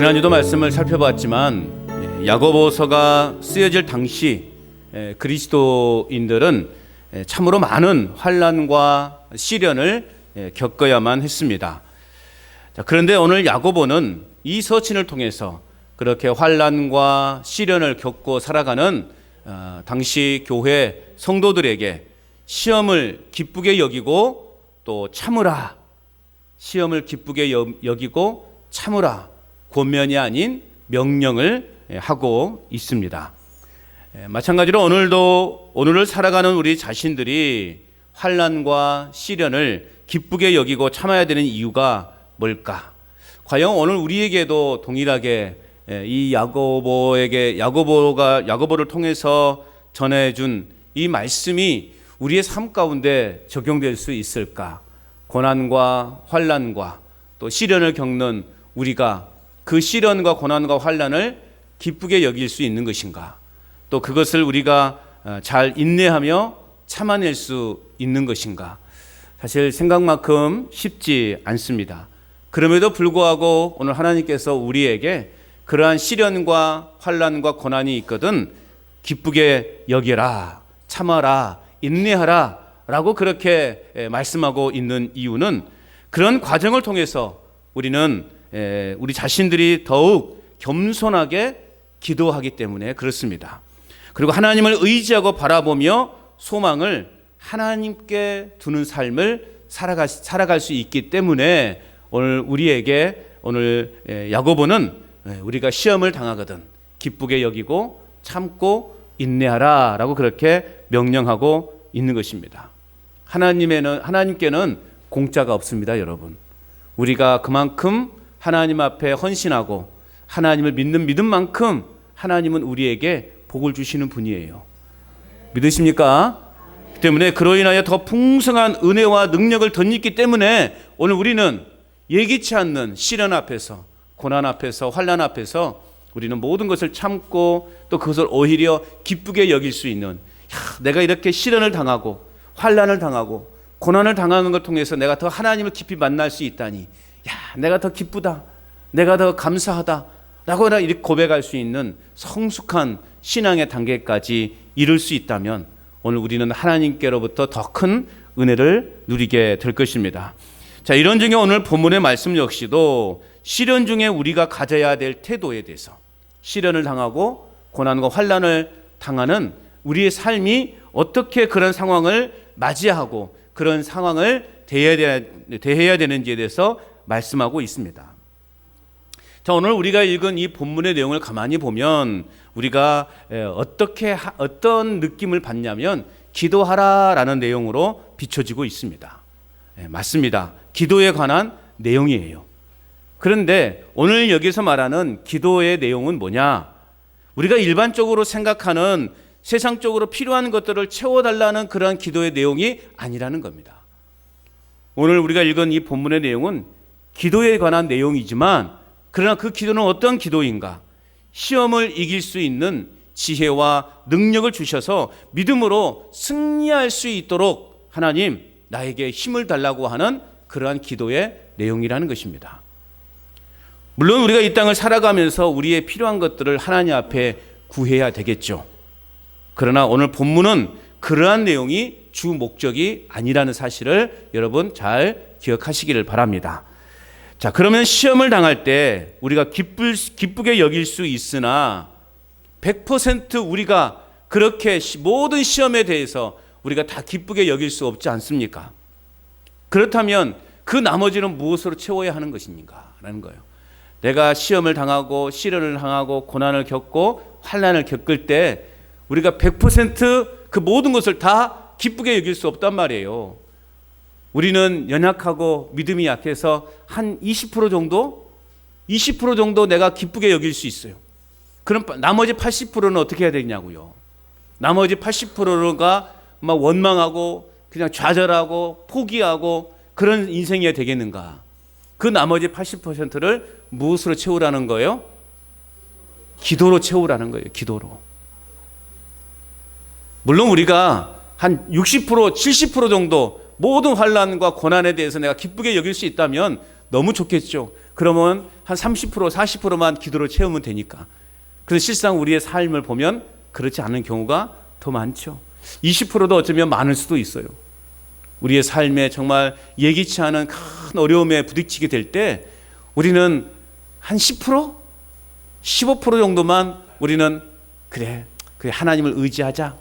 지난주도 말씀을 살펴봤지만 야고보서가 쓰여질 당시 그리스도인들은 참으로 많은 환난과 시련을 겪어야만 했습니다. 그런데 오늘 야고보는 이 서신을 통해서 그렇게 환난과 시련을 겪고 살아가는 당시 교회 성도들에게 시험을 기쁘게 여기고 또 참으라, 시험을 기쁘게 여기고 참으라, 권면이 아닌 명령을 하고 있습니다. 마찬가지로 오늘을 살아가는 우리 자신들이 환난과 시련을 기쁘게 여기고 참아야 되는 이유가 뭘까? 과연 오늘 우리에게도 동일하게 이 야고보를 통해서 전해준 이 말씀이 우리의 삶 가운데 적용될 수 있을까? 고난과 환난과 또 시련을 겪는 우리가 그 시련과 고난과 환난을 기쁘게 여길 수 있는 것인가? 또 그것을 우리가 잘 인내하며 참아낼 수 있는 것인가? 사실 생각만큼 쉽지 않습니다. 그럼에도 불구하고 오늘 하나님께서 우리에게 그러한 시련과 환난과 고난이 있거든 기쁘게 여겨라, 참아라, 인내하라 라고 그렇게 말씀하고 있는 이유는 그런 과정을 통해서 우리는 우리 자신들이 더욱 겸손하게 기도하기 때문에 그렇습니다. 그리고 하나님을 의지하고 바라보며 소망을 하나님께 두는 삶을 살아갈 수 있기 때문에 오늘 야고보는 우리가 시험을 당하거든 기쁘게 여기고 참고 인내하라 라고 그렇게 명령하고 있는 것입니다. 하나님께는 공짜가 없습니다, 여러분. 우리가 그만큼 하나님 앞에 헌신하고 하나님을 믿는 믿음만큼 하나님은 우리에게 복을 주시는 분이에요. 믿으십니까? 때문에 그로 인하여 더 풍성한 은혜와 능력을 덧입기 때문에 오늘 우리는 예기치 않는 시련 앞에서, 고난 앞에서, 환난 앞에서 우리는 모든 것을 참고 또 그것을 오히려 기쁘게 여길 수 있는, 내가 이렇게 시련을 당하고 환난을 당하고 고난을 당하는 걸 통해서 내가 더 하나님을 깊이 만날 수 있다니, 내가 더 기쁘다, 내가 더 감사하다 라고 이렇게 고백할 수 있는 성숙한 신앙의 단계까지 이룰 수 있다면 오늘 우리는 하나님께로부터 더 큰 은혜를 누리게 될 것입니다. 자, 이런 중에 오늘 본문의 말씀 역시도 시련 중에 우리가 가져야 될 태도에 대해서, 시련을 당하고 고난과 환난을 당하는 우리의 삶이 어떻게 그런 상황을 맞이하고 그런 상황을 대해야 되는지에 대해서 말씀하고 있습니다. 자, 오늘 우리가 읽은 이 본문의 내용을 가만히 보면 우리가 어떤 느낌을 받냐면 기도하라라는 내용으로 비춰지고 있습니다. 맞습니다. 기도에 관한 내용이에요. 그런데 오늘 여기서 말하는 기도의 내용은 뭐냐? 우리가 일반적으로 생각하는 세상적으로 필요한 것들을 채워달라는 그러한 기도의 내용이 아니라는 겁니다. 오늘 우리가 읽은 이 본문의 내용은 기도에 관한 내용이지만 그러나 그 기도는 어떤 기도인가? 시험을 이길 수 있는 지혜와 능력을 주셔서 믿음으로 승리할 수 있도록 하나님 나에게 힘을 달라고 하는 그러한 기도의 내용이라는 것입니다. 물론 우리가 이 땅을 살아가면서 우리의 필요한 것들을 하나님 앞에 구해야 되겠죠. 그러나 오늘 본문은 그러한 내용이 주 목적이 아니라는 사실을 여러분 잘 기억하시기를 바랍니다. 자, 그러면 시험을 당할 때 우리가 기쁘게 여길 수 있으나 100% 우리가 그렇게 모든 시험에 대해서 우리가 다 기쁘게 여길 수 없지 않습니까? 그렇다면 그 나머지는 무엇으로 채워야 하는 것입니까? 라는 거예요. 내가 시험을 당하고 시련을 당하고 고난을 겪고 환난을 겪을 때 우리가 100% 그 모든 것을 다 기쁘게 여길 수 없단 말이에요. 우리는 연약하고 믿음이 약해서 한 20% 정도 내가 기쁘게 여길 수 있어요. 그럼 나머지 80%는 어떻게 해야 되냐고요. 나머지 80%가 막 원망하고 그냥 좌절하고 포기하고 그런 인생이 되겠는가? 그 나머지 80%를 무엇으로 채우라는 거예요? 기도로 채우라는 거예요. 기도로. 물론 우리가 한 60%, 70% 정도 모든 환난과 고난에 대해서 내가 기쁘게 여길 수 있다면 너무 좋겠죠. 그러면 한 30%, 40%만 기도로 채우면 되니까. 그래서 실상 우리의 삶을 보면 그렇지 않은 경우가 더 많죠. 20%도 어쩌면 많을 수도 있어요. 우리의 삶에 정말 예기치 않은 큰 어려움에 부딪히게 될 때 우리는 한 10%? 15% 정도만 우리는 그래 하나님을 의지하자.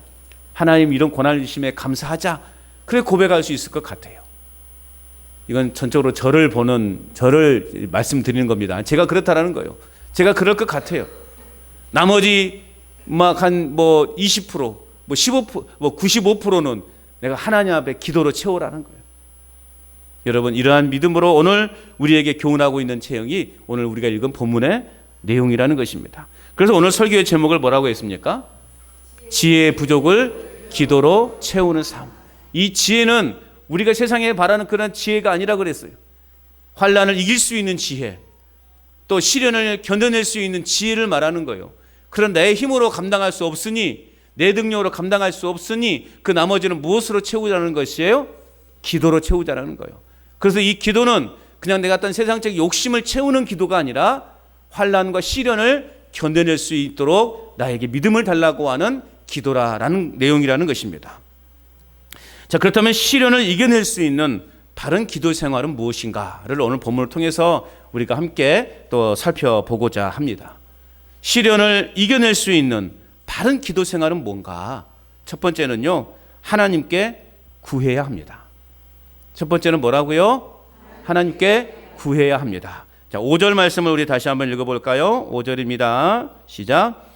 하나님 이런 고난을 주심에 감사하자. 그래 고백할 수 있을 것 같아요. 이건 전적으로 저를 말씀드리는 겁니다. 제가 그렇다라는 거예요. 제가 그럴 것 같아요. 나머지 막 한 20%, 15%, 95%는 내가 하나님 앞에 기도로 채우라는 거예요. 여러분, 이러한 믿음으로 오늘 우리에게 교훈하고 있는 내용이 오늘 우리가 읽은 본문의 내용이라는 것입니다. 그래서 오늘 설교의 제목을 뭐라고 했습니까? 지혜의 부족을 기도로 채우는 삶. 이 지혜는 우리가 세상에 바라는 그런 지혜가 아니라 그랬어요. 환난을 이길 수 있는 지혜, 또 시련을 견뎌낼 수 있는 지혜를 말하는 거예요. 그런 내 힘으로 감당할 수 없으니, 내 능력으로 감당할 수 없으니 그 나머지는 무엇으로 채우자는 것이에요? 기도로 채우자라는 거예요. 그래서 이 기도는 그냥 내가 어떤 세상적 욕심을 채우는 기도가 아니라 환난과 시련을 견뎌낼 수 있도록 나에게 믿음을 달라고 하는 기도라는 내용이라는 것입니다. 자, 그렇다면 시련을 이겨낼 수 있는 바른 기도 생활은 무엇인가를 오늘 본문을 통해서 우리가 함께 또 살펴보고자 합니다. 시련을 이겨낼 수 있는 바른 기도 생활은 뭔가? 첫 번째는요, 하나님께 구해야 합니다. 첫 번째는 뭐라고요? 하나님께 구해야 합니다. 자, 5절 말씀을 우리 다시 한번 읽어볼까요? 5절입니다. 시작.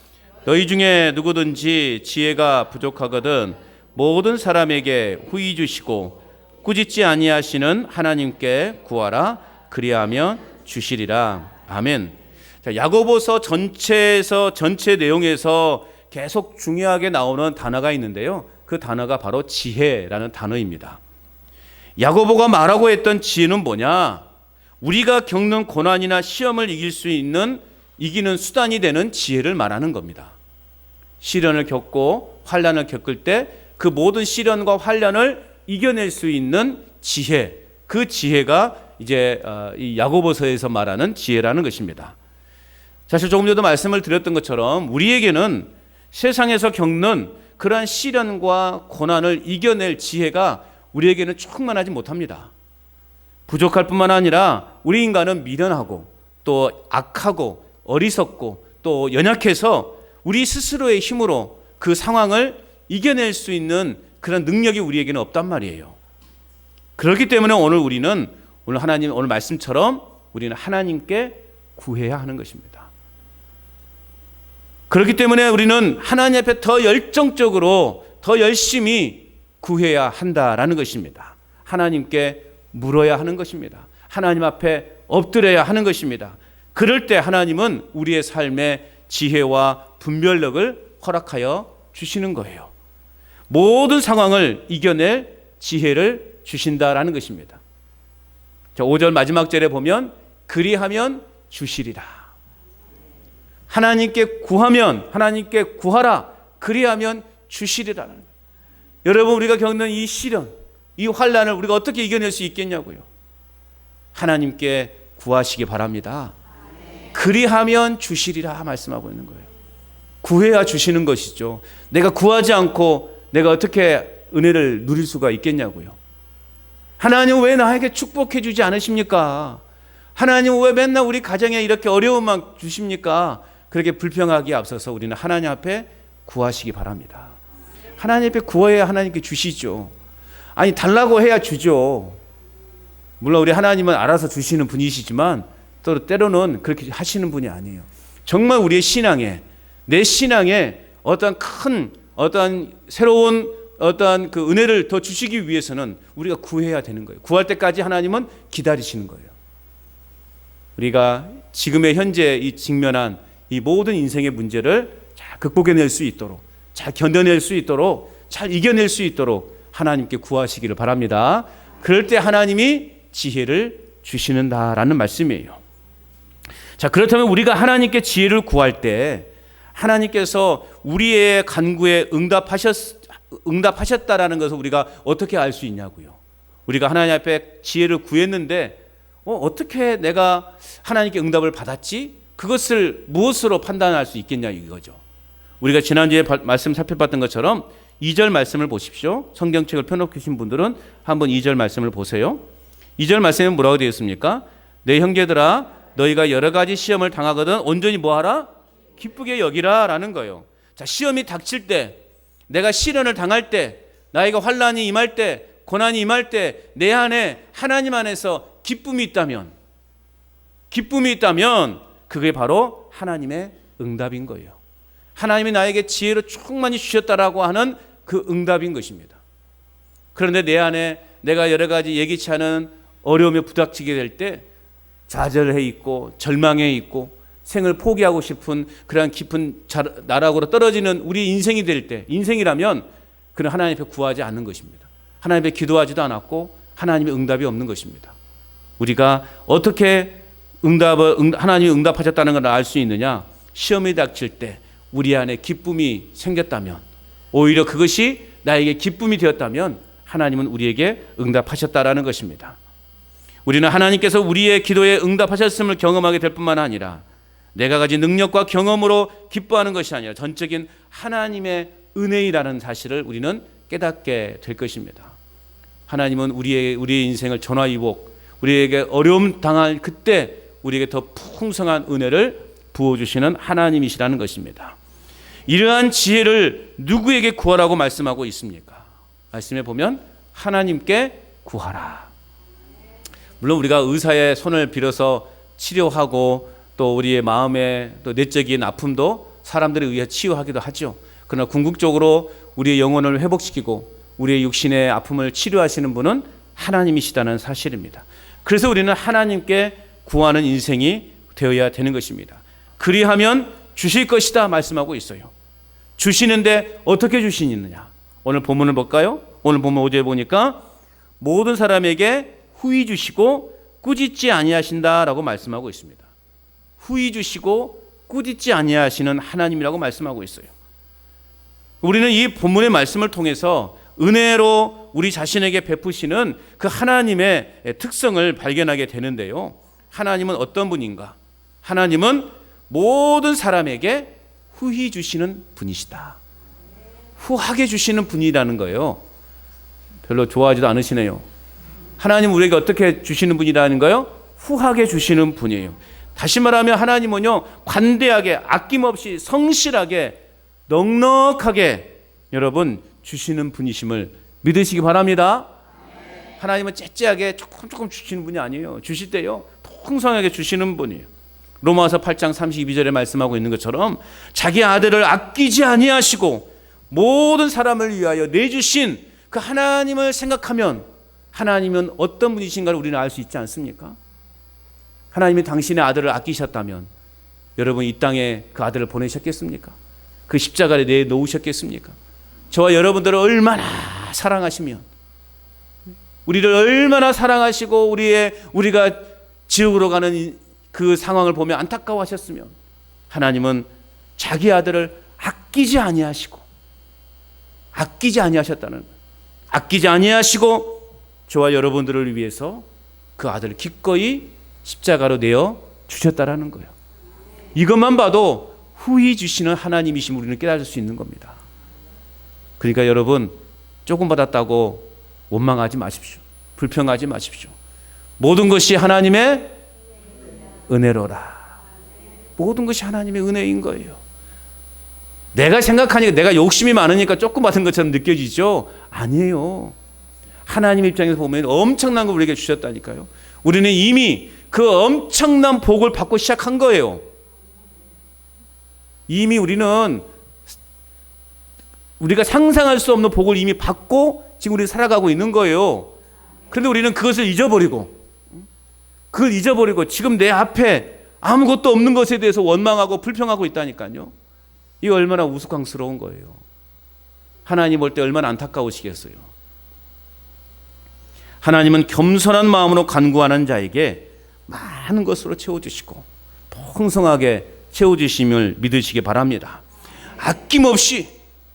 너희 중에 누구든지 지혜가 부족하거든 모든 사람에게 후히 주시고 꾸짖지 아니하시는 하나님께 구하라. 그리하면 주시리라. 아멘. 자, 야고보서 전체 내용에서 계속 중요하게 나오는 단어가 있는데요. 그 단어가 바로 지혜라는 단어입니다. 야고보가 말하고 했던 지혜는 뭐냐? 우리가 겪는 고난이나 시험을 이기는 수단이 되는 지혜를 말하는 겁니다. 시련을 겪고 환난을 겪을 때 그 모든 시련과 환난을 이겨낼 수 있는 지혜, 그 지혜가 이제 이 야고보서에서 말하는 지혜라는 것입니다. 사실 조금 전에도 말씀을 드렸던 것처럼 우리에게는 세상에서 겪는 그러한 시련과 고난을 이겨낼 지혜가 우리에게는 충만하지 못합니다. 부족할 뿐만 아니라 우리 인간은 미련하고 또 악하고 어리석고 또 연약해서 우리 스스로의 힘으로 그 상황을 이겨낼 수 있는 그런 능력이 우리에게는 없단 말이에요. 그렇기 때문에 오늘 말씀처럼 우리는 하나님께 구해야 하는 것입니다. 그렇기 때문에 우리는 하나님 앞에 더 열정적으로 더 열심히 구해야 한다라는 것입니다. 하나님께 물어야 하는 것입니다. 하나님 앞에 엎드려야 하는 것입니다. 그럴 때 하나님은 우리의 삶에 지혜와 분별력을 허락하여 주시는 거예요. 모든 상황을 이겨낼 지혜를 주신다라는 것입니다. 자, 5절 마지막 절에 보면 그리하면 주시리라. 하나님께 구하라. 그리하면 주시리라는 거예요. 여러분, 우리가 겪는 이 시련, 이 환난을 우리가 어떻게 이겨낼 수 있겠냐고요. 하나님께 구하시기 바랍니다. 그리하면 주시리라 말씀하고 있는 거예요. 구해야 주시는 것이죠. 내가 구하지 않고 내가 어떻게 은혜를 누릴 수가 있겠냐고요. 하나님 왜 나에게 축복해 주지 않으십니까? 하나님 왜 맨날 우리 가정에 이렇게 어려움만 주십니까? 그렇게 불평하기에 앞서서 우리는 하나님 앞에 구하시기 바랍니다. 하나님 앞에 구해야 하나님께 주시죠. 아니, 달라고 해야 주죠. 물론 우리 하나님은 알아서 주시는 분이시지만 또 때로는 그렇게 하시는 분이 아니에요. 정말 우리의 신앙에, 내 신앙에 어떤 새로운 그 은혜를 더 주시기 위해서는 우리가 구해야 되는 거예요. 구할 때까지 하나님은 기다리시는 거예요. 우리가 지금의 현재 이 직면한 이 모든 인생의 문제를 잘 극복해낼 수 있도록, 잘 견뎌낼 수 있도록, 잘 이겨낼 수 있도록 하나님께 구하시기를 바랍니다. 그럴 때 하나님이 지혜를 주시는다라는 말씀이에요. 자, 그렇다면 우리가 하나님께 지혜를 구할 때 하나님께서 우리의 간구에 응답하셨다라는 것을 우리가 어떻게 알 수 있냐고요. 우리가 하나님 앞에 지혜를 구했는데 어떻게 내가 하나님께 응답을 받았지? 그것을 무엇으로 판단할 수 있겠냐 이거죠. 우리가 지난주에 말씀 살펴봤던 것처럼 2절 말씀을 보십시오. 성경책을 펴놓으신 분들은 한번 2절 말씀을 보세요. 2절 말씀에 뭐라고 되어 있습니까? 내 형제들아 너희가 여러 가지 시험을 당하거든 온전히 뭐하라? 기쁘게 여기라 라는 거예요. 자, 시험이 닥칠 때, 내가 시련을 당할 때, 나에게 환난이 임할 때, 고난이 임할 때 내 안에 하나님 안에서 기쁨이 있다면 그게 바로 하나님의 응답인 거예요. 하나님이 나에게 지혜로 충만히 주셨다라고 하는 그 응답인 것입니다. 그런데 내 안에 내가 여러 가지 예기치 않은 어려움에 부닥치게 될 때 좌절해 있고 절망해 있고 생을 포기하고 싶은 그러한 깊은 나락으로 떨어지는 우리 인생이 될 때, 인생이라면 그는 하나님 앞에 구하지 않는 것입니다. 하나님 앞에 기도하지도 않았고 하나님의 응답이 없는 것입니다. 우리가 어떻게 하나님이 응답하셨다는 걸 알 수 있느냐? 시험이 닥칠 때 우리 안에 기쁨이 생겼다면, 오히려 그것이 나에게 기쁨이 되었다면 하나님은 우리에게 응답하셨다라는 것입니다. 우리는 하나님께서 우리의 기도에 응답하셨음을 경험하게 될 뿐만 아니라 내가 가진 능력과 경험으로 기뻐하는 것이 아니라 전적인 하나님의 은혜이라는 사실을 우리는 깨닫게 될 것입니다. 하나님은 우리의 인생을 전화위복, 우리에게 어려움 당할 그때 우리에게 더 풍성한 은혜를 부어주시는 하나님이시라는 것입니다. 이러한 지혜를 누구에게 구하라고 말씀하고 있습니까? 말씀에 보면 하나님께 구하라. 물론 우리가 의사의 손을 빌어서 치료하고 또 우리의 마음의 또 내적인 아픔도 사람들에 의해 치유하기도 하죠. 그러나 궁극적으로 우리의 영혼을 회복시키고 우리의 육신의 아픔을 치료하시는 분은 하나님이시다는 사실입니다. 그래서 우리는 하나님께 구하는 인생이 되어야 되는 것입니다. 그리하면 주실 것이다 말씀하고 있어요. 주시는데 어떻게 주시느냐? 오늘 본문을 볼까요? 오늘 본문 5절에 보니까 모든 사람에게 후히 주시고 꾸짖지 아니하신다라고 말씀하고 있습니다. 후히 주시고 꾸짖지 아니하시는 하나님이라고 말씀하고 있어요. 우리는 이 본문의 말씀을 통해서 은혜로 우리 자신에게 베푸시는 그 하나님의 특성을 발견하게 되는데요. 하나님은 어떤 분인가? 하나님은 모든 사람에게 후히 주시는 분이시다. 후하게 주시는 분이라는 거예요. 별로 좋아하지도 않으시네요. 하나님 우리에게 어떻게 주시는 분이라는 거예요? 후하게 주시는 분이에요. 다시 말하면 하나님은요, 관대하게 아낌없이 성실하게 넉넉하게 여러분 주시는 분이심을 믿으시기 바랍니다. 하나님은 째째하게 조금 주시는 분이 아니에요. 주실 때요 풍성하게 주시는 분이에요. 로마서 8장 32절에 말씀하고 있는 것처럼 자기 아들을 아끼지 아니하시고 모든 사람을 위하여 내주신 그 하나님을 생각하면 하나님은 어떤 분이신가를 우리는 알 수 있지 않습니까? 하나님이 당신의 아들을 아끼셨다면 여러분 이 땅에 그 아들을 보내셨겠습니까? 그 십자가에 내놓으셨겠습니까? 저와 여러분들을 얼마나 사랑하시면, 우리를 얼마나 사랑하시고 우리가 지옥으로 가는 그 상황을 보며 안타까워하셨으면 하나님은 자기 아들을 아끼지 아니하셨다는, 아끼지 아니하시고 저와 여러분들을 위해서 그 아들을 기꺼이 십자가로 내어 주셨다라는 거예요. 이것만 봐도 후히 주시는 하나님이심을 우리는 깨달을 수 있는 겁니다. 그러니까 여러분 조금 받았다고 원망하지 마십시오. 불평하지 마십시오. 모든 것이 하나님의 은혜로라. 모든 것이 하나님의 은혜인 거예요. 내가 생각하니까, 내가 욕심이 많으니까 조금 받은 것처럼 느껴지죠? 아니에요. 하나님 입장에서 보면 엄청난 걸 우리에게 주셨다니까요. 우리는 이미 그 엄청난 복을 받고 시작한 거예요. 이미 우리가 상상할 수 없는 복을 이미 받고 지금 우리 살아가고 있는 거예요. 그런데 우리는 그것을 잊어버리고 지금 내 앞에 아무것도 없는 것에 대해서 원망하고 불평하고 있다니까요. 이게 얼마나 우스꽝스러운 거예요. 하나님 볼 때 얼마나 안타까우시겠어요. 하나님은 겸손한 마음으로 간구하는 자에게 많은 것으로 채워주시고 풍성하게 채워주심을 믿으시기 바랍니다. 아낌없이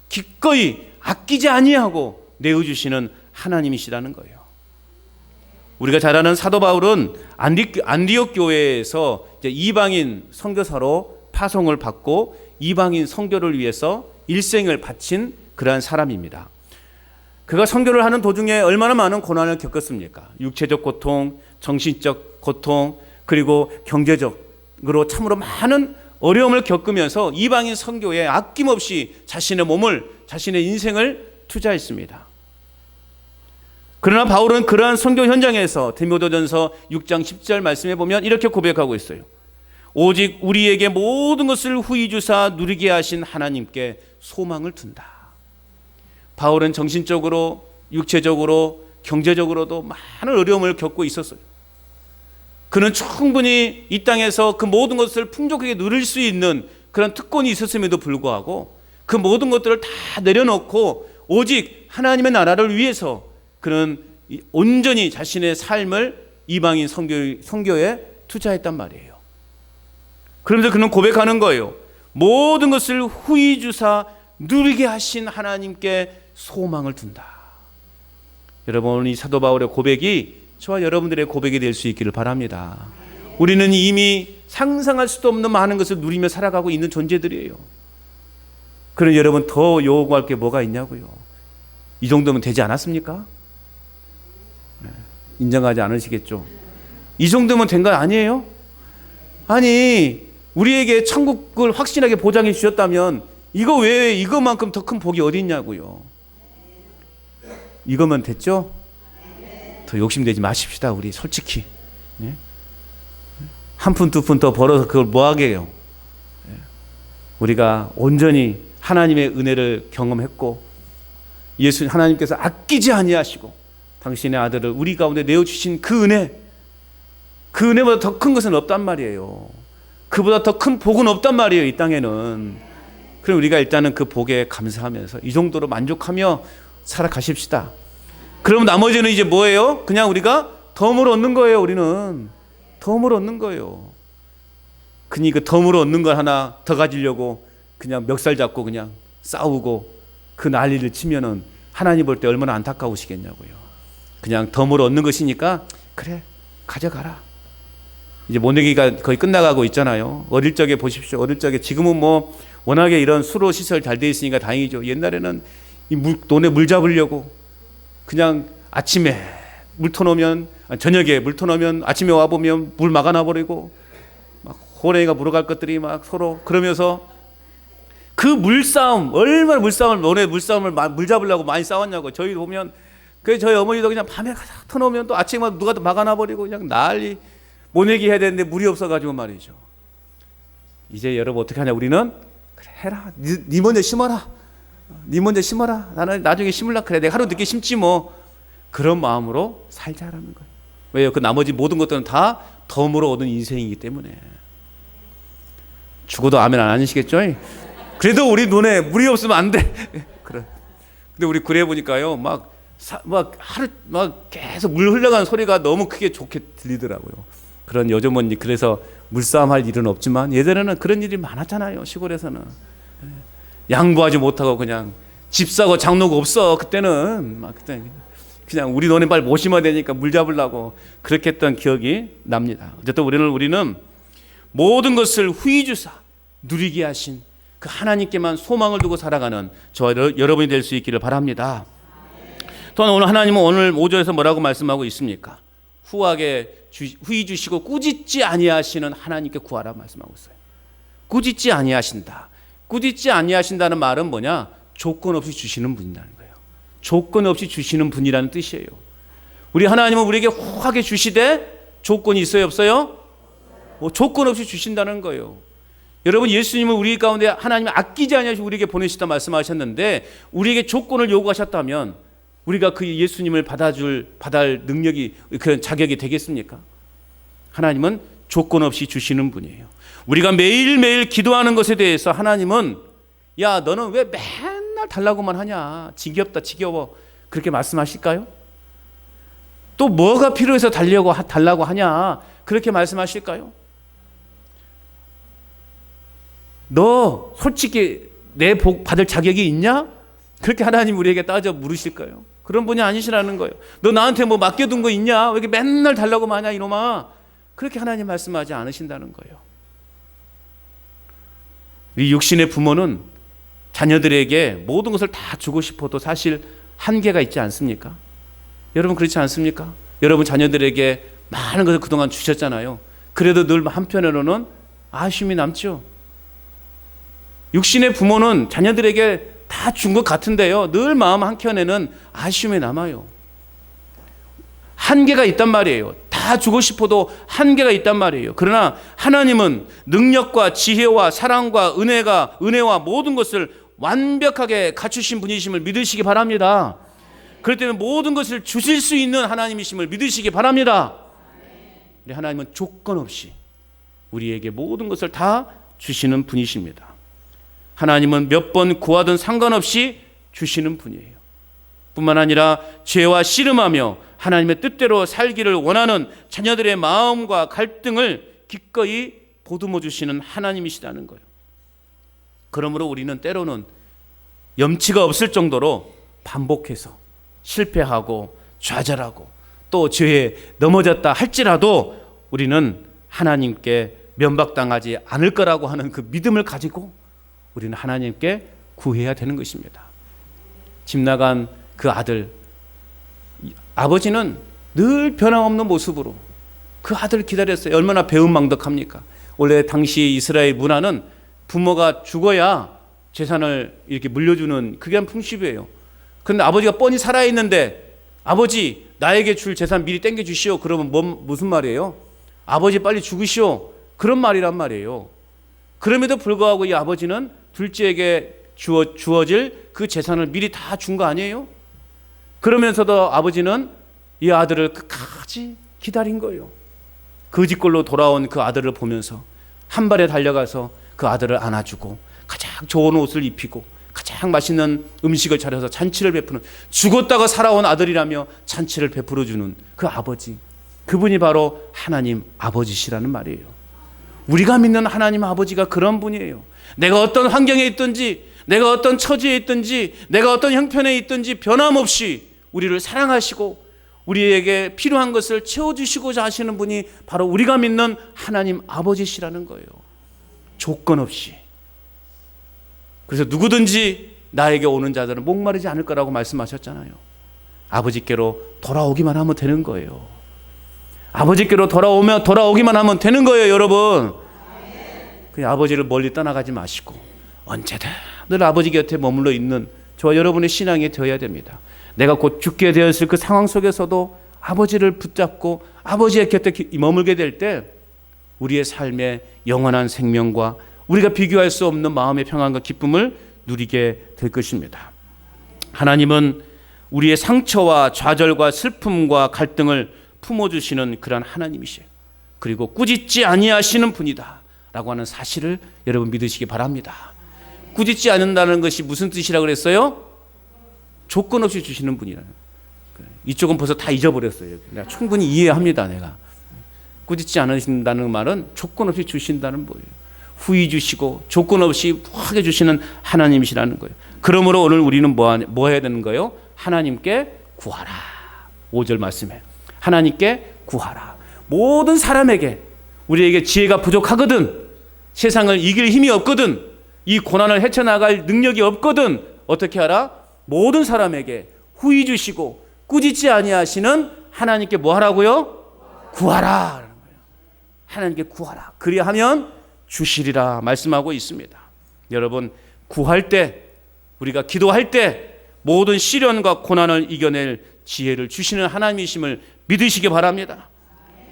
기꺼이 아끼지 아니하고 내어주시는 하나님이시라는 거예요. 우리가 잘 아는 사도 바울은 안디옥 교회에서 이제 이방인 선교사로 파송을 받고 이방인 선교를 위해서 일생을 바친 그러한 사람입니다. 그가 선교를 하는 도중에 얼마나 많은 고난을 겪었습니까? 육체적 고통, 정신적 고통, 그리고 경제적으로 참으로 많은 어려움을 겪으면서 이방인 선교에 아낌없이 자신의 몸을, 자신의 인생을 투자했습니다. 그러나 바울은 그러한 선교 현장에서 디모데전서 6장 10절 말씀에 보면 이렇게 고백하고 있어요. 오직 우리에게 모든 것을 후히 주사 누리게 하신 하나님께 소망을 둔다. 바울은 정신적으로, 육체적으로, 경제적으로도 많은 어려움을 겪고 있었어요. 그는 충분히 이 땅에서 그 모든 것을 풍족하게 누릴 수 있는 그런 특권이 있었음에도 불구하고 그 모든 것들을 다 내려놓고 오직 하나님의 나라를 위해서 그는 온전히 자신의 삶을 이방인 선교에 투자했단 말이에요. 그러면서 그는 고백하는 거예요. 모든 것을 후히 주사 누리게 하신 하나님께 소망을 둔다. 여러분, 이 사도 바울의 고백이 저와 여러분들의 고백이 될 수 있기를 바랍니다. 우리는 이미 상상할 수도 없는 많은 것을 누리며 살아가고 있는 존재들이에요. 그럼 여러분, 더 요구할 게 뭐가 있냐고요. 이 정도면 되지 않았습니까? 인정하지 않으시겠죠? 이 정도면 된 거 아니에요? 아니, 우리에게 천국을 확신하게 보장해 주셨다면 이거 외에 이것만큼 더 큰 복이 어디 있냐고요. 이거면 됐죠? 더 욕심내지 마십시다. 우리 솔직히 한 푼 두 푼 더 벌어서 그걸 뭐하게 해요. 우리가 온전히 하나님의 은혜를 경험했고 예수 하나님께서 아끼지 아니하시고 당신의 아들을 우리 가운데 내어주신 그 은혜보다 더 큰 것은 없단 말이에요. 그보다 더 큰 복은 없단 말이에요. 이 땅에는. 그럼 우리가 일단은 그 복에 감사하면서 이 정도로 만족하며 살아가십시다. 그럼 나머지는 이제 뭐예요? 그냥 우리가 덤을 얻는 거예요. 우리는 덤을 얻는 거예요. 그러니까 그 덤으로 얻는 걸 하나 더 가지려고 그냥 멱살 잡고 그냥 싸우고 그 난리를 치면은 하나님 볼 때 얼마나 안타까우시겠냐고요. 그냥 덤으로 얻는 것이니까 그래 가져가라. 이제 모내기가 거의 끝나가고 있잖아요. 어릴 적에 보십시오. 어릴 적에 지금은 뭐 워낙에 이런 수로 시설 잘 돼 있으니까 다행이죠. 옛날에는 논에 물 잡으려고 그냥 아침에 물 터놓으면 저녁에 물 터놓으면 아침에 와보면 물 막아놔 버리고 막 호랭이가 물어갈 것들이 막 서로 그러면서 그 물싸움 얼마나 논에 물싸움을 물 잡으려고 많이 싸웠냐고. 저희 보면 그 저희 어머니도 그냥 밤에 가서 터놓으면 또 아침에 누가 막아놔 버리고 그냥 난리. 모내기 해야 되는데 물이 없어가지고 말이죠. 이제 여러분 어떻게 하냐. 우리는 그래 해라. 니 먼저 심어라. 니 먼저 심어라. 나는 나중에 심으려고 그래. 내가 하루 늦게 심지 뭐. 그런 마음으로 살자라는 거예요. 왜요? 그 나머지 모든 것들은 다 덤으로 얻은 인생이기 때문에. 죽어도 아멘 안 하시겠죠? 그래도 우리 눈에 물이 없으면 안 돼. 그래. 근데 우리 그래 보니까요. 막 계속 물 흘러가는 소리가 너무 크게 좋게 들리더라고요. 그런 요즘은 그래서 물싸움 할 일은 없지만 예전에는 그런 일이 많았잖아요. 시골에서는 양보하지 못하고 그냥 집 사고 장로가 없어. 그때는 막 그때 그냥 우리 논에 빨리 못 심어야 되니까 물 잡으려고 그렇게 했던 기억이 납니다. 어쨌든 우리는 모든 것을 후히 주사 누리게 하신 그 하나님께만 소망을 두고 살아가는 저와 여러분이 될 수 있기를 바랍니다. 또한 오늘 하나님은 오늘 5절에서 뭐라고 말씀하고 있습니까? 후히 주시고 꾸짖지 아니하시는 하나님께 구하라 말씀하고 있어요. 꾸짖지 아니하신다. 꾸짖지 아니하신다는 말은 뭐냐? 조건 없이 주시는 분이라는 거예요. 조건 없이 주시는 분이라는 뜻이에요. 우리 하나님은 우리에게 후하게 주시되 조건이 있어요, 없어요? 조건 없이 주신다는 거예요. 여러분, 예수님은 우리 가운데 하나님이 아끼지 아니하시고 우리에게 보내시다 말씀하셨는데 우리에게 조건을 요구하셨다면 우리가 그 예수님을 받을 능력이 그런 자격이 되겠습니까? 하나님은 조건 없이 주시는 분이에요. 우리가 매일매일 기도하는 것에 대해서 하나님은 야 너는 왜 맨날 달라고만 하냐, 지겹다 지겨워, 그렇게 말씀하실까요? 또 뭐가 필요해서 달라고 하냐, 그렇게 말씀하실까요? 너 솔직히 내 복 받을 자격이 있냐? 그렇게 하나님 우리에게 따져 물으실까요? 그런 분이 아니시라는 거예요. 너 나한테 뭐 맡겨둔 거 있냐? 왜 이렇게 맨날 달라고 마냐 이놈아. 그렇게 하나님 말씀하지 않으신다는 거예요. 이 육신의 부모는 자녀들에게 모든 것을 다 주고 싶어도 사실 한계가 있지 않습니까? 여러분 그렇지 않습니까? 여러분 자녀들에게 많은 것을 그동안 주셨잖아요. 그래도 늘 한편으로는 아쉬움이 남죠. 육신의 부모는 자녀들에게 다 준 것 같은데요, 늘 마음 한켠에는 아쉬움이 남아요. 한계가 있단 말이에요. 다 주고 싶어도 한계가 있단 말이에요. 그러나 하나님은 능력과 지혜와 사랑과 은혜와 모든 것을 완벽하게 갖추신 분이심을 믿으시기 바랍니다. 그럴 때는 모든 것을 주실 수 있는 하나님이심을 믿으시기 바랍니다. 우리 하나님은 조건 없이 우리에게 모든 것을 다 주시는 분이십니다. 하나님은 몇 번 구하든 상관없이 주시는 분이에요. 뿐만 아니라 죄와 씨름하며 하나님의 뜻대로 살기를 원하는 자녀들의 마음과 갈등을 기꺼이 보듬어 주시는 하나님이시다는 거예요. 그러므로 우리는 때로는 염치가 없을 정도로 반복해서 실패하고 좌절하고 또 죄에 넘어졌다 할지라도 우리는 하나님께 면박당하지 않을 거라고 하는 그 믿음을 가지고 우리는 하나님께 구해야 되는 것입니다. 집 나간 그 아들, 아버지는 늘 변함없는 모습으로 그 아들을 기다렸어요. 얼마나 배은망덕합니까? 원래 당시 이스라엘 문화는 부모가 죽어야 재산을 이렇게 물려주는 그게 한 풍습이에요. 그런데 아버지가 뻔히 살아있는데 아버지 나에게 줄 재산 미리 땡겨주시오. 그러면 무슨 말이에요? 아버지 빨리 죽으시오. 그런 말이란 말이에요. 그럼에도 불구하고 이 아버지는 둘째에게 주어질 그 재산을 미리 다 준 거 아니에요? 그러면서도 아버지는 이 아들을 끝까지 기다린 거예요. 거지꼴로 돌아온 그 아들을 보면서 한 발에 달려가서 그 아들을 안아주고 가장 좋은 옷을 입히고 가장 맛있는 음식을 차려서 잔치를 베푸는, 죽었다가 살아온 아들이라며 잔치를 베풀어주는 그 아버지, 그분이 바로 하나님 아버지시라는 말이에요. 우리가 믿는 하나님 아버지가 그런 분이에요. 내가 어떤 환경에 있든지, 내가 어떤 처지에 있든지, 내가 어떤 형편에 있든지 변함없이 우리를 사랑하시고 우리에게 필요한 것을 채워주시고자 하시는 분이 바로 우리가 믿는 하나님 아버지시라는 거예요. 조건 없이. 그래서 누구든지 나에게 오는 자들은 목마르지 않을 거라고 말씀하셨잖아요. 아버지께로 돌아오기만 하면 되는 거예요. 아버지께로 돌아오기만 하면 되는 거예요, 여러분. 그 아버지를 멀리 떠나가지 마시고 언제든 늘 아버지 곁에 머물러 있는 저와 여러분의 신앙이 되어야 됩니다. 내가 곧 죽게 되었을 그 상황 속에서도 아버지를 붙잡고 아버지의 곁에 머물게 될 때 우리의 삶의 영원한 생명과 우리가 비교할 수 없는 마음의 평안과 기쁨을 누리게 될 것입니다. 하나님은 우리의 상처와 좌절과 슬픔과 갈등을 품어주시는 그러한 하나님이시에요. 그리고 꾸짖지 아니하시는 분이다 라고 하는 사실을 여러분 믿으시기 바랍니다. 꾸짖지 않는다는 것이 무슨 뜻이라고 그랬어요? 조건 없이 주시는 분이라는. 이쪽은 벌써 다 잊어버렸어요. 내가 충분히 이해합니다. 내가 꾸짖지 않으신다는 말은 조건 없이 주신다는 거예요. 후히 주시고 조건 없이 후하게 주시는 하나님이시라는 거예요. 그러므로 오늘 우리는 뭐 해야 되는 거예요? 하나님께 구하라. 5절 말씀에 하나님께 구하라. 모든 사람에게 우리에게 지혜가 부족하거든, 세상을 이길 힘이 없거든, 이 고난을 헤쳐나갈 능력이 없거든, 어떻게 하라? 모든 사람에게 후히 주시고 꾸짖지 아니하시는 하나님께 뭐 하라고요? 구하라. 하나님께 구하라. 그리하면 주시리라 말씀하고 있습니다. 여러분, 구할 때, 우리가 기도할 때 모든 시련과 고난을 이겨낼 지혜를 주시는 하나님이심을 믿으시기 바랍니다.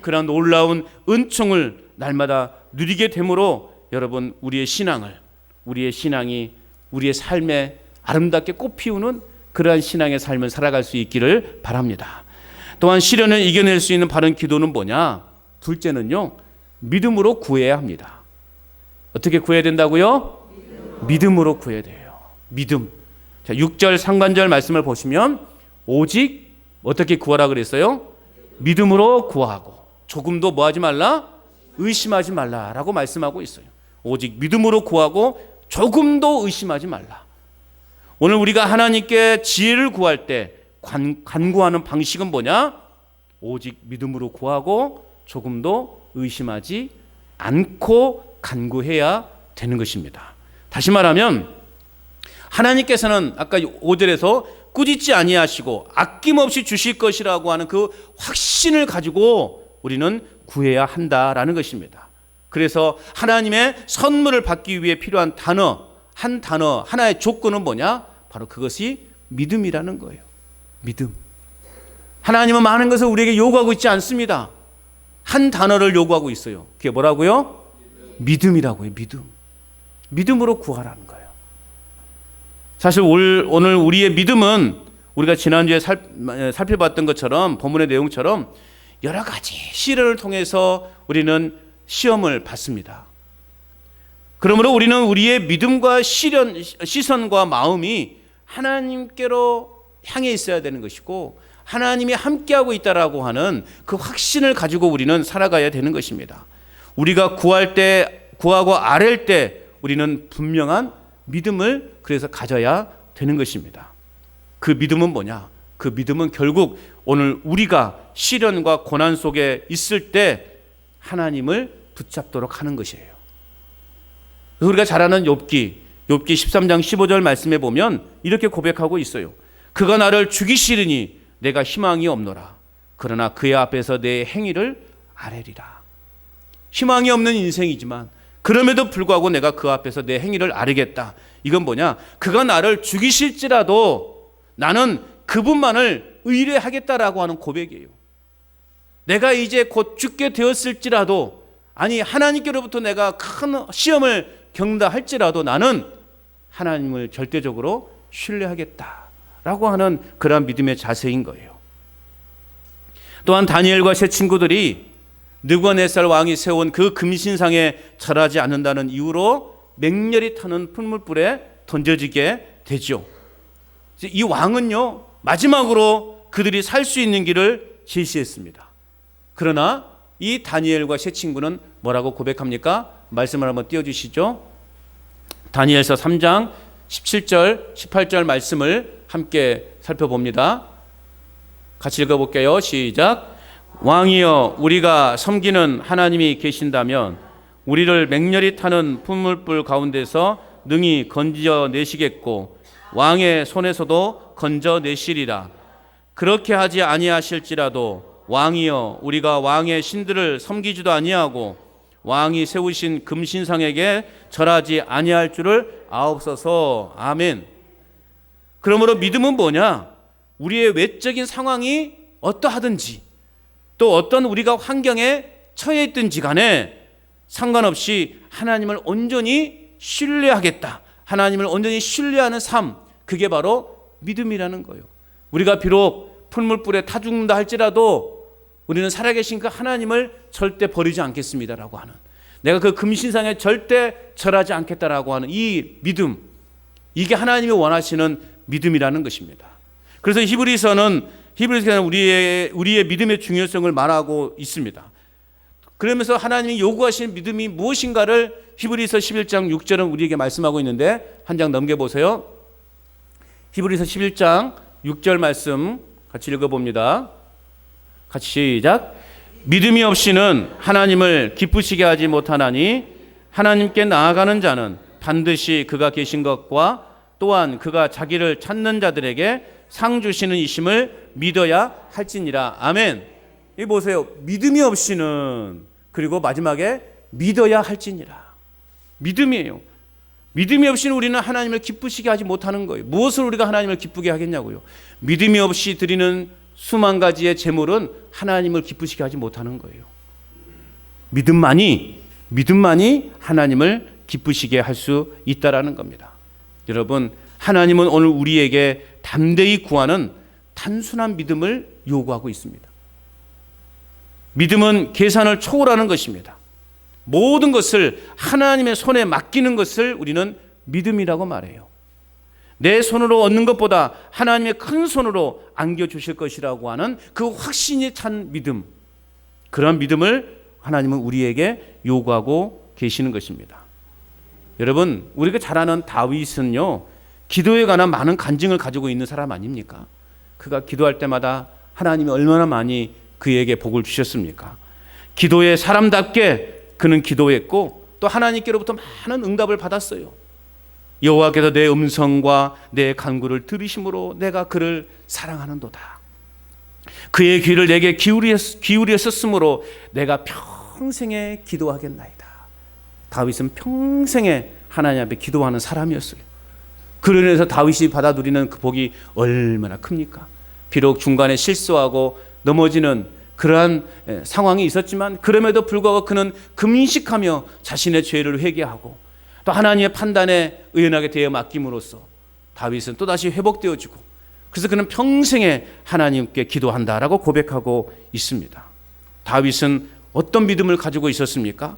그런 놀라운 은총을 날마다 누리게 되므로 여러분, 우리의 신앙이 우리의 삶에 아름답게 꽃피우는 그러한 신앙의 삶을 살아갈 수 있기를 바랍니다. 또한 시련을 이겨낼 수 있는 바른 기도는 뭐냐? 둘째는요, 믿음으로 구해야 합니다. 어떻게 구해야 된다고요? 믿음으로 구해야 돼요. 믿음. 자, 6절 상반절 말씀을 보시면 오직 어떻게 구하라 그랬어요? 믿음으로 구하고 조금도 뭐 하지 말라? 의심하지 말라라고 말씀하고 있어요. 오직 믿음으로 구하고 조금도 의심하지 말라. 오늘 우리가 하나님께 지혜를 구할 때 간구하는 방식은 뭐냐? 오직 믿음으로 구하고 조금도 의심하지 않고 간구해야 되는 것입니다. 다시 말하면 하나님께서는 아까 5절에서 꾸짖지 아니하시고 아낌없이 주실 것이라고 하는 그 확신을 가지고 우리는 구해야 한다라는 것입니다. 그래서 하나님의 선물을 받기 위해 필요한 단어, 하나의 조건은 뭐냐? 바로 그것이 믿음이라는 거예요. 믿음. 하나님은 많은 것을 우리에게 요구하고 있지 않습니다. 한 단어를 요구하고 있어요. 그게 뭐라고요? 믿음이라고요. 믿음. 믿음으로 구하라는 거예요. 사실 오늘 우리의 믿음은 우리가 지난주에 살펴봤던 것처럼 본문의 내용처럼 여러 가지 시련을 통해서 우리는 시험을 받습니다. 그러므로 우리는 우리의 믿음과 시선과 마음이 하나님께로 향해 있어야 되는 것이고 하나님이 함께하고 있다라고 하는 그 확신을 가지고 우리는 살아가야 되는 것입니다. 우리가 구하고 아랠 때 우리는 분명한 믿음을 그래서 가져야 되는 것입니다. 그 믿음은 뭐냐? 그 믿음은 결국 오늘 우리가 시련과 고난 속에 있을 때 하나님을 붙잡도록 하는 것이에요. 우리가 잘 아는 욥기 13장 15절 말씀에 보면 이렇게 고백하고 있어요. 그가 나를 죽이시리니 내가 희망이 없노라. 그러나 그의 앞에서 내 행위를 아뢰리라. 희망이 없는 인생이지만 그럼에도 불구하고 내가 그 앞에서 내 행위를 아뢰겠다. 이건 뭐냐? 그가 나를 죽이실지라도 나는 그분만을 의뢰하겠다라고 하는 고백이에요. 내가 이제 곧 죽게 되었을지라도 아니 하나님께로부터 내가 큰 시험을 겪는다 할지라도 나는 하나님을 절대적으로 신뢰하겠다라고 하는 그러한 믿음의 자세인 거예요. 또한 다니엘과 세 친구들이 느부갓네살 왕이 세운 그 금신상에 절하지 않는다는 이유로 맹렬히 타는 풀물불에 던져지게 되죠. 이 왕은요 마지막으로 그들이 살 수 있는 길을 제시했습니다. 그러나 이 다니엘과 세 친구는 뭐라고 고백합니까? 말씀을 한번 띄워주시죠. 다니엘서 3장 17절 18절 말씀을 함께 살펴봅니다. 같이 읽어볼게요. 시작. 왕이여 우리가 섬기는 하나님이 계신다면 우리를 맹렬히 타는 풀물불 가운데서 능히 건져내시겠고 왕의 손에서도 건져내시리라. 그렇게 하지 아니하실지라도 왕이여 우리가 왕의 신들을 섬기지도 아니하고 왕이 세우신 금신상에게 절하지 아니할 줄을 아옵소서. 아멘. 그러므로 믿음은 뭐냐? 우리의 외적인 상황이 어떠하든지 또 어떤 우리가 환경에 처해 있든지 간에 상관없이 하나님을 온전히 신뢰하겠다. 하나님을 온전히 신뢰하는 삶, 그게 바로 믿음이라는 거예요. 우리가 비록 풀물불에 타 죽는다 할지라도 우리는 살아계신 그 하나님을 절대 버리지 않겠습니다라고 하는, 내가 그 금신상에 절대 절하지 않겠다라고 하는 이 믿음, 이게 하나님이 원하시는 믿음이라는 것입니다. 그래서 히브리서는 우리의 믿음의 중요성을 말하고 있습니다. 그러면서 하나님이 요구하시는 믿음이 무엇인가를 히브리서 11장 6절은 우리에게 말씀하고 있는데 한 장 넘겨보세요. 히브리서 11장 6절 말씀 같이 읽어봅니다. 같이 시작. 믿음이 없이는 하나님을 기쁘시게 하지 못하나니 하나님께 나아가는 자는 반드시 그가 계신 것과 또한 그가 자기를 찾는 자들에게 상 주시는 이심을 믿어야 할지니라. 아멘. 이 보세요. 믿음이 없이는, 그리고 마지막에 믿어야 할지니라. 믿음이에요. 믿음이 없이는 우리는 하나님을 기쁘시게 하지 못하는 거예요. 무엇을 우리가 하나님을 기쁘게 하겠냐고요. 믿음이 없이 드리는 수만 가지의 제물은 하나님을 기쁘시게 하지 못하는 거예요. 믿음만이 하나님을 기쁘시게 할 수 있다라는 겁니다. 여러분, 하나님은 오늘 우리에게 담대히 구하는 단순한 믿음을 요구하고 있습니다. 믿음은 계산을 초월하는 것입니다. 모든 것을 하나님의 손에 맡기는 것을 우리는 믿음이라고 말해요. 내 손으로 얻는 것보다 하나님의 큰 손으로 안겨주실 것이라고 하는 그 확신이 찬 믿음, 그런 믿음을 하나님은 우리에게 요구하고 계시는 것입니다. 여러분, 우리가 잘 아는 다윗은요, 기도에 관한 많은 간증을 가지고 있는 사람 아닙니까? 그가 기도할 때마다 하나님이 얼마나 많이 그에게 복을 주셨습니까? 기도에 사람답게 그는 기도했고 또 하나님께로부터 많은 응답을 받았어요. 여호와께서 내 음성과 내 간구를 들으심으로 내가 그를 사랑하는도다. 그의 귀를 내게 기울였었으므로 내가 평생에 기도하겠나이다. 다윗은 평생에 하나님 앞에 기도하는 사람이었어요. 그로 인해서 다윗이 받아 누리는 그 복이 얼마나 큽니까? 비록 중간에 실수하고 넘어지는 그러한 상황이 있었지만 그럼에도 불구하고 그는 금식하며 자신의 죄를 회개하고 또 하나님의 판단에 의연하게 대해 맡김으로써 다윗은 또다시 회복되어지고 그래서 그는 평생에 하나님께 기도한다라고 고백하고 있습니다. 다윗은 어떤 믿음을 가지고 있었습니까?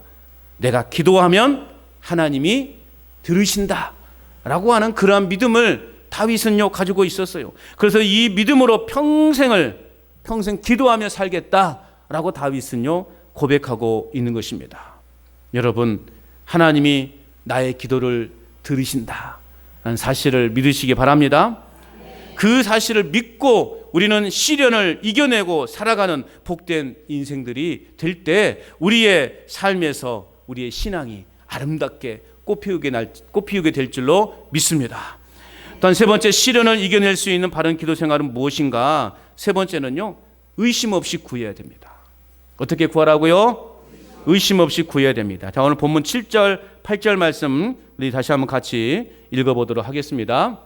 내가 기도하면 하나님이 들으신다 라고 하는 그러한 믿음을 다윗은요 가지고 있었어요. 그래서 이 믿음으로 평생 기도하며 살겠다라고 다윗은요 고백하고 있는 것입니다. 여러분, 하나님이 나의 기도를 들으신다라는 사실을 믿으시기 바랍니다. 그 사실을 믿고 우리는 시련을 이겨내고 살아가는 복된 인생들이 될 때 우리의 삶에서 우리의 신앙이 아름답게 꽃피우게 될 줄로 믿습니다. 또한 세 번째, 시련을 이겨낼 수 있는 바른 기도 생활은 무엇인가? 세 번째는요, 의심 없이 구해야 됩니다. 어떻게 구하라고요? 의심 없이 구해야 됩니다. 자, 오늘 본문 7절, 8절 말씀 우리 다시 한번 같이 읽어보도록 하겠습니다.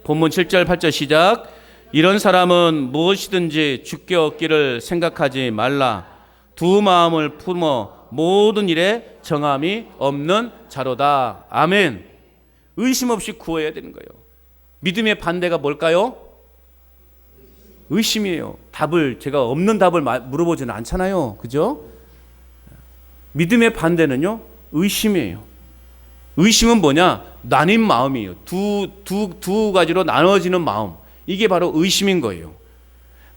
본문 7절, 8절 시작. 이런 사람은 무엇이든지 주께 얻기를 생각하지 말라. 두 마음을 품어 모든 일에 정함이 없는 자로다. 아멘. 의심 없이 구해야 되는 거예요. 믿음의 반대가 뭘까요? 의심이에요. 제가 없는 답을 물어보지는 않잖아요. 그죠? 믿음의 반대는요, 의심이에요. 의심은 뭐냐? 나뉜 마음이에요. 두 가지로 나눠지는 마음. 이게 바로 의심인 거예요.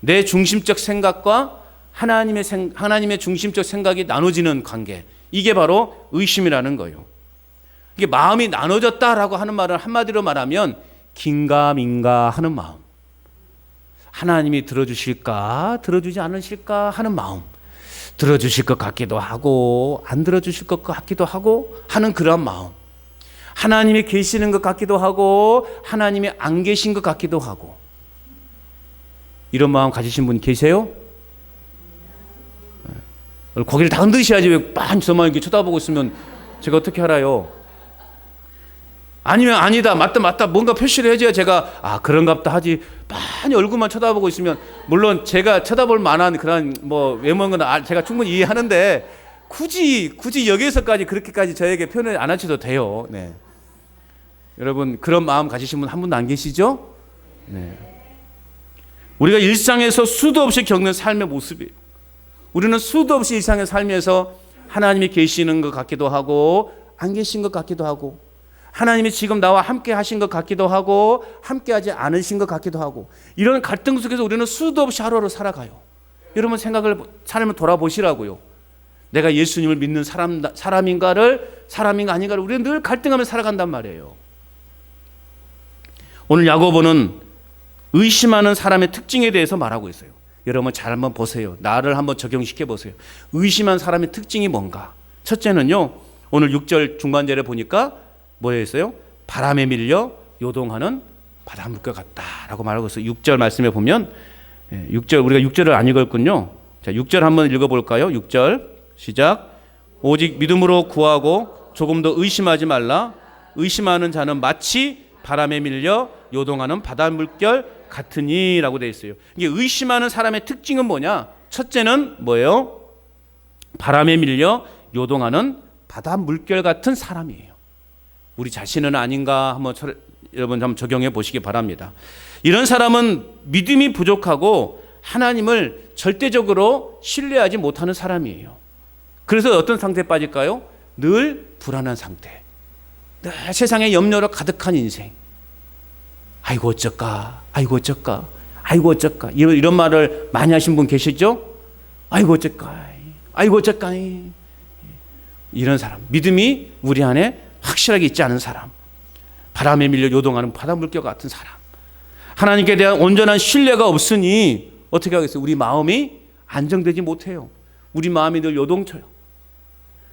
내 중심적 생각과 하나님의 중심적 생각이 나눠지는 관계. 이게 바로 의심이라는 거예요. 이게 마음이 나눠졌다라고 하는 말을 한마디로 말하면 긴가민가 하는 마음. 하나님이 들어주실까, 들어주지 않으실까 하는 마음. 들어주실 것 같기도 하고 안 들어주실 것 같기도 하고 하는 그런 마음. 하나님이 계시는 것 같기도 하고 하나님이 안 계신 것 같기도 하고. 이런 마음 가지신 분 계세요? 고개를 다 흔드셔야지 왜 빤 저만 이렇게 쳐다보고 있으면 제가 어떻게 알아요? 아니면 아니다, 맞다 뭔가 표시를 해줘야 제가 그런갑다 하지. 많이 얼굴만 쳐다보고 있으면 물론 제가 쳐다볼 만한 그런 외모인 건 제가 충분히 이해하는데 굳이 여기서까지 그렇게까지 저에게 표현을 안 하셔도 돼요. 네. 여러분, 그런 마음 가지신 분 한 분도 안 계시죠? 네. 우리가 일상에서 수도 없이 겪는 삶의 모습이에요. 우리는 수도 없이 일상의 삶에서 하나님이 계시는 것 같기도 하고 안 계신 것 같기도 하고 하나님이 지금 나와 함께 하신 것 같기도 하고 함께 하지 않으신 것 같기도 하고 이런 갈등 속에서 우리는 수도 없이 하루하루 살아가요. 여러분, 삶을 돌아보시라고요. 내가 예수님을 믿는 사람인가 아닌가를 우리는 늘 갈등하며 살아간단 말이에요. 오늘 야고보는 의심하는 사람의 특징에 대해서 말하고 있어요. 여러분 잘 한번 보세요. 나를 한번 적용시켜 보세요. 의심한 사람의 특징이 뭔가? 첫째는요, 오늘 6절 중반절에 보니까 뭐였어요? 바람에 밀려 요동하는 바닷물결 같다라고 말하고 있어요. 6절 말씀에 보면 6절, 우리가 6절을 안 읽었군요. 자, 6절 한번 읽어볼까요? 6절 시작. 오직 믿음으로 구하고 조금 더 의심하지 말라. 의심하는 자는 마치 바람에 밀려 요동하는 바닷물결 같으니 라고 되어 있어요. 이게 의심하는 사람의 특징은 뭐냐? 첫째는 뭐예요? 바람에 밀려 요동하는 바닷물결 같은 사람이에요. 우리 자신은 아닌가 여러분 한번 적용해 보시기 바랍니다. 이런 사람은 믿음이 부족하고 하나님을 절대적으로 신뢰하지 못하는 사람이에요. 그래서 어떤 상태에 빠질까요? 늘 불안한 상태. 늘 세상에 염려로 가득한 인생. 아이고 어쩔까, 아이고 어쩔까, 아이고 어쩔까. 이런 말을 많이 하신 분 계시죠? 아이고 어쩔까, 아이고 어쩔까. 이런 사람, 믿음이 우리 안에 확실하게 있지 않은 사람, 바람에 밀려 요동하는 바닷물결 같은 사람. 하나님께 대한 온전한 신뢰가 없으니 어떻게 하겠어요? 우리 마음이 안정되지 못해요. 우리 마음이 늘 요동쳐요.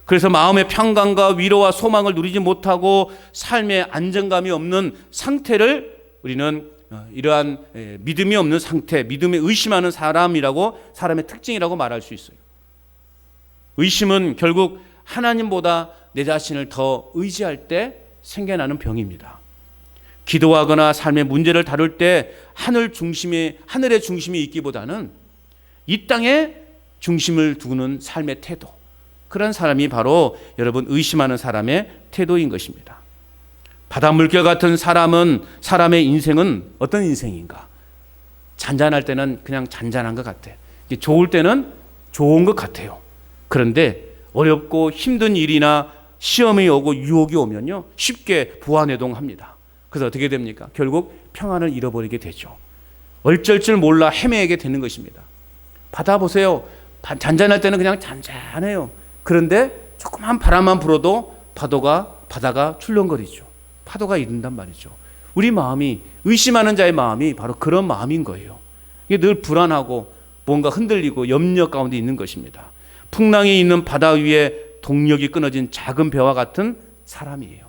그래서 마음의 평강과 위로와 소망을 누리지 못하고 삶의 안정감이 없는 상태를 우리는 이러한 믿음이 없는 상태, 믿음에 의심하는 사람이라고, 사람의 특징이라고 말할 수 있어요. 의심은 결국 하나님보다 내 자신을 더 의지할 때 생겨나는 병입니다. 기도하거나 삶의 문제를 다룰 때 하늘의 중심이 있기보다는 이 땅에 중심을 두는 삶의 태도, 그런 사람이 바로 여러분 의심하는 사람의 태도인 것입니다. 바다 물결 같은 사람의 인생은 어떤 인생인가? 잔잔할 때는 그냥 잔잔한 것 같아. 좋을 때는 좋은 것 같아요. 그런데 어렵고 힘든 일이나 시험이 오고 유혹이 오면요, 쉽게 부안해동합니다. 그래서 어떻게 됩니까? 결국 평안을 잃어버리게 되죠. 어쩔 줄 몰라 헤매게 되는 것입니다. 바다 보세요. 잔잔할 때는 그냥 잔잔해요. 그런데 조그만 바람만 불어도 바다가 출렁거리죠. 파도가 이른단 말이죠. 우리 마음이, 의심하는 자의 마음이 바로 그런 마음인 거예요. 이게 늘 불안하고 뭔가 흔들리고 염려 가운데 있는 것입니다. 풍랑이 있는 바다 위에 동력이 끊어진 작은 배와 같은 사람이에요.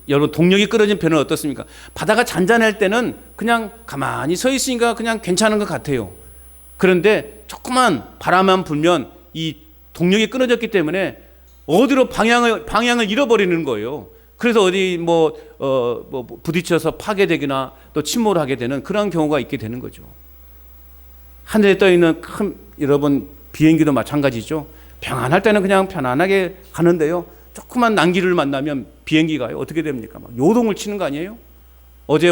여러분, 동력이 끊어진 배는 어떻습니까? 바다가 잔잔할 때는 그냥 가만히 서 있으니까 그냥 괜찮은 것 같아요. 그런데 조그만 바람만 불면 이 동력이 끊어졌기 때문에 어디로 방향을 잃어버리는 거예요. 그래서 어디 부딪혀서 파괴되거나 또 침몰하게 되는 그런 경우가 있게 되는 거죠. 하늘에 떠 있는 여러분, 비행기도 마찬가지죠. 평안할 때는 그냥 편안하게 가는데요, 조그만 난기를 만나면 비행기가요 어떻게 됩니까? 막 요동을 치는 거 아니에요? 어제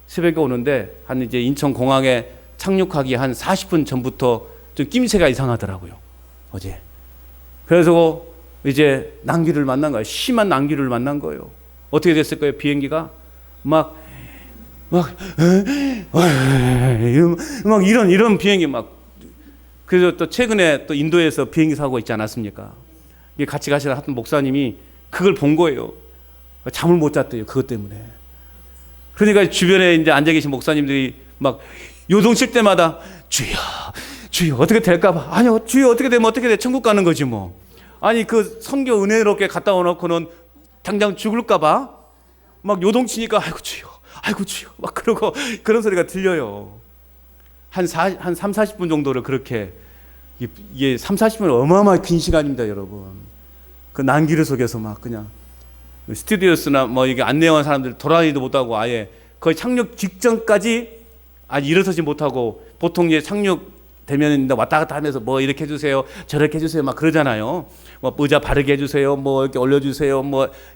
새벽에 오는데 한 이제 인천 공항에 착륙하기 한 40분 전부터 좀 낌새가 이상하더라고요. 어제. 그래서 이제 난기를 만난 거예요. 심한 난기를 만난 거예요. 어떻게 됐을 거예요? 비행기가 막 이런 비행기 막. 그래서 또 최근에 또 인도에서 비행기 사고가 있지 않았습니까? 같이 가시다 하던 목사님이 그걸 본 거예요. 잠을 못 잤대요. 그것 때문에. 그러니까 주변에 이제 앉아 계신 목사님들이 막 요동칠 때마다 주여 어떻게 될까봐. 아니요, 주여 어떻게 되면 어떻게 돼? 천국 가는 거지 뭐. 아니 그 성교 은혜롭게 갖다 놓고는 당장 죽을까봐 막 요동치니까 아이고 주여 막 그러고 그런 소리가 들려요. 한 30-40분 정도를 그렇게, 이게 30-40분 어마어마하게 긴 시간입니다, 여러분. 그 난기를 속에서 막 그냥 스튜디오스나 이게 안내원 사람들 돌아다니도 못하고 아예 거의 착륙 직전까지 일어서지 못하고, 보통 이제 착륙되면 왔다 갔다 하면서 이렇게 해주세요, 저렇게 해주세요 막 그러잖아요. 의자 바르게 해주세요, 이렇게 올려주세요,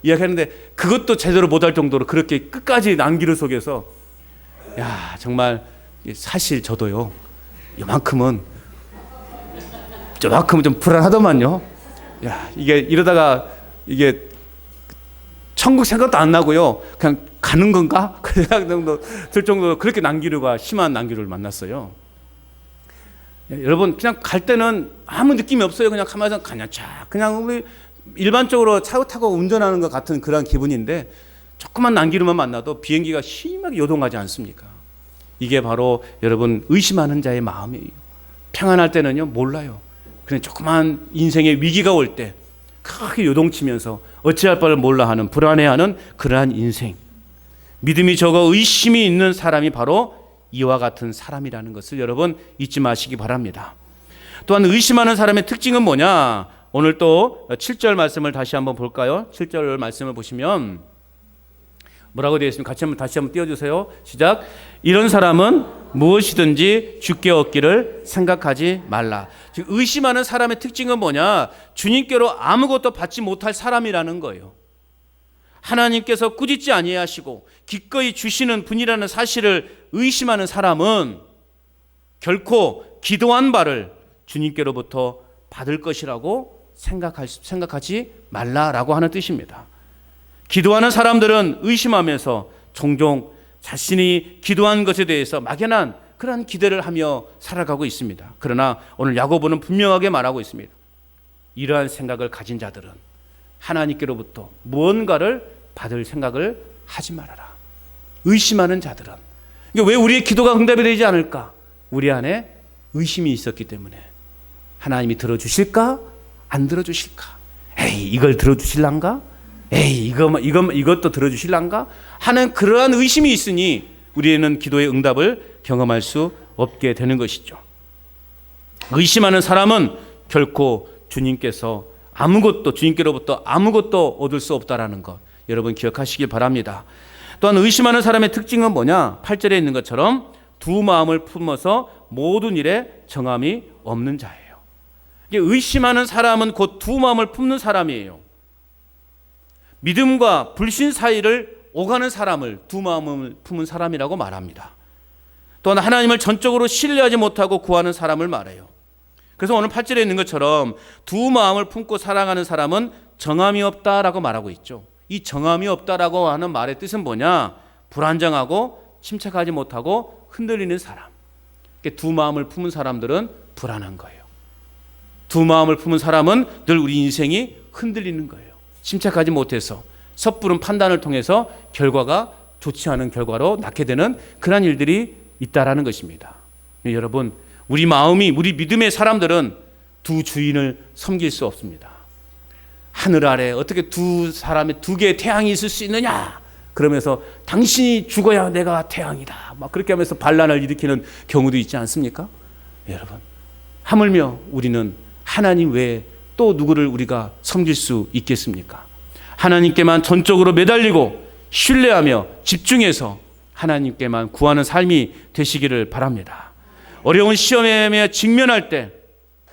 이야기하는데 그것도 제대로 못할 정도로 그렇게 끝까지 난기를 속에서, 야 정말 사실 저도요 이만큼은 좀 불안하더만요. 야 이게 이러다가 이게 천국 생각도 안 나고요, 그냥 가는 건가? 그 생각 정도 들 정도로 그렇게 심한 난기를 만났어요. 여러분, 그냥 갈 때는 아무 느낌이 없어요. 그냥 가만히 그냥 우리 일반적으로 차 타고 운전하는 것 같은 그런 기분인데, 조그만 난기로만 만나도 비행기가 심하게 요동하지 않습니까? 이게 바로 여러분 의심하는 자의 마음이에요. 평안할 때는요 몰라요. 그냥 조그만 인생의 위기가 올 때 크게 요동치면서 어찌할 바를 몰라 하는, 불안해하는 그러한 인생. 믿음이 적어 의심이 있는 사람이 바로 이와 같은 사람이라는 것을 여러분 잊지 마시기 바랍니다. 또한 의심하는 사람의 특징은 뭐냐? 오늘 또 7절 말씀을 다시 한번 볼까요? 7절 말씀을 보시면 뭐라고 되어 있습니까? 다시 한번 띄워주세요. 시작. 이런 사람은 무엇이든지 주께 얻기를 생각하지 말라. 즉 의심하는 사람의 특징은 뭐냐? 주님께로 아무것도 받지 못할 사람이라는 거예요. 하나님께서 꾸짖지 아니하시고 기꺼이 주시는 분이라는 사실을 의심하는 사람은 결코 기도한 바를 주님께로부터 받을 것이라고 생각하지 말라라고 하는 뜻입니다. 기도하는 사람들은 의심하면서 종종 자신이 기도한 것에 대해서 막연한 그런 기대를 하며 살아가고 있습니다. 그러나 오늘 야고보는 분명하게 말하고 있습니다. 이러한 생각을 가진 자들은 하나님께로부터 무언가를 받을 생각을 하지 말아라. 의심하는 자들은. 그러니까 왜 우리의 기도가 응답이 되지 않을까? 우리 안에 의심이 있었기 때문에. 하나님이 들어주실까? 안 들어주실까? 에이, 이걸 들어주실란가? 에이, 이것도 들어주실란가? 하는 그러한 의심이 있으니 우리는 기도의 응답을 경험할 수 없게 되는 것이죠. 의심하는 사람은 결코 주님께로부터 아무것도 얻을 수 없다라는 것, 여러분 기억하시길 바랍니다. 또한 의심하는 사람의 특징은 뭐냐? 8절에 있는 것처럼 두 마음을 품어서 모든 일에 정함이 없는 자예요. 의심하는 사람은 곧 두 마음을 품는 사람이에요. 믿음과 불신 사이를 오가는 사람을 두 마음을 품은 사람이라고 말합니다. 또한 하나님을 전적으로 신뢰하지 못하고 구하는 사람을 말해요. 그래서 오늘 8절에 있는 것처럼 두 마음을 품고 살아가는 사람은 정함이 없다라고 말하고 있죠. 이 정함이 없다라고 하는 말의 뜻은 뭐냐? 불안정하고 침착하지 못하고 흔들리는 사람. 두 마음을 품은 사람들은 불안한 거예요. 두 마음을 품은 사람은 늘 우리 인생이 흔들리는 거예요. 침착하지 못해서 섣부른 판단을 통해서 결과가 좋지 않은 결과로 낳게 되는 그런 일들이 있다라는 것입니다. 여러분, 우리 믿음의 사람들은 두 주인을 섬길 수 없습니다. 하늘 아래 어떻게 두 사람의 두 개의 태양이 있을 수 있느냐? 그러면서 당신이 죽어야 내가 태양이다. 막 그렇게 하면서 반란을 일으키는 경우도 있지 않습니까? 여러분, 하물며 우리는 하나님 외에 또 누구를 우리가 섬길 수 있겠습니까? 하나님께만 전적으로 매달리고 신뢰하며 집중해서 하나님께만 구하는 삶이 되시기를 바랍니다. 어려운 시험에 직면할 때